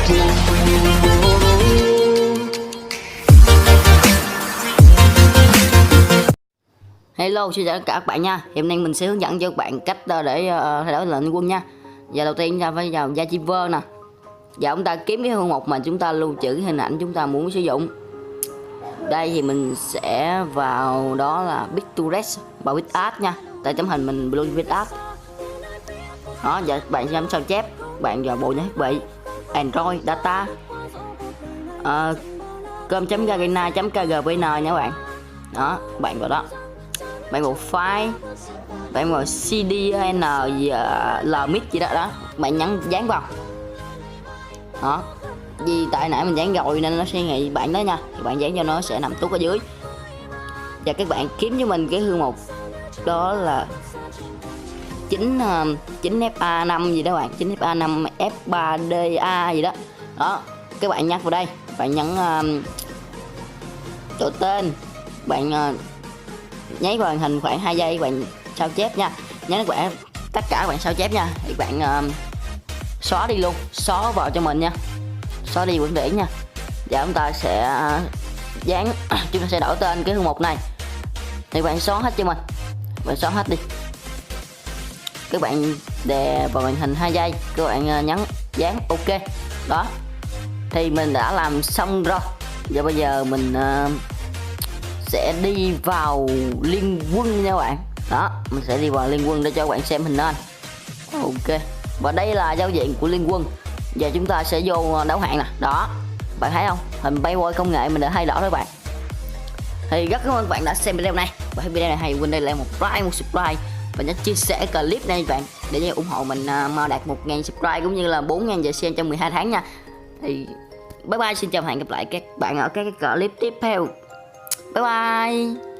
Hello, xin chào tất cả các bạn nha. Hôm nay mình sẽ hướng dẫn cho các bạn cách để thay đổi lệnh quân nha. Giờ đầu tiên ta phải vào Yachiver nè. Giờ chúng ta kiếm cái hương mục mà chúng ta lưu trữ hình ảnh chúng ta muốn sử dụng. Đây thì mình sẽ vào đó là Pictures và with art nha. Tại tấm hình mình blue with art. Đó, giờ các bạn sẽ sao chép, bạn vào bộ nhớ thiết bị Android data com.gagina.kgvn nha các bạn. Đó, bạn vào đó. Bạn vào file, bạn vào cdn lmix gì đó đó, bạn nhấn dán vào đó. Vì tại nãy mình dán rồi nên nó sẽ nghĩ bạn đó nha, thì bạn dán cho nó sẽ nằm tuốt ở dưới. Và các bạn kiếm cho mình cái hương mục đó là 9fa5 gì đó bạn, 9fa5 f3da gì đó. Đó, các bạn nhắc vào đây, bạn nhấn chỗ tên, bạn nháy vào màn hình khoảng 2 giây, bạn sao chép nha. Nhớ các bạn tất cả các bạn sao chép nha, thì bạn xóa đi luôn, xóa vào cho mình nha, xóa đi quyển điển nha. Và chúng ta sẽ dán chúng ta sẽ đổi tên cái hương mục này, thì bạn xóa hết cho mình, bạn xóa hết đi. Các bạn đè vào màn hình 2 giây, các bạn nhấn dán ok. Đó thì mình đã làm xong rồi. Và bây giờ mình sẽ đi vào liên quân nha các bạn. Đó, mình sẽ đi vào liên quân để cho các bạn xem hình ảnh. Ok, và đây là giao diện của liên quân. Giờ chúng ta sẽ vô đấu hạng nè. Đó, bạn thấy không, hình bay quay công nghệ mình đã thay đổi đó các bạn. Thì rất cảm ơn các bạn đã xem video này, và thấy video này hay quên đây lại một like, một subscribe và nhớ chia sẻ clip này các bạn, để ủng hộ mình mau đạt 1000 subscribe cũng như là 4000 giờ xem trong 12 tháng nha. Thì bye bye, xin chào và hẹn gặp lại các bạn ở các clip tiếp theo. Bye bye.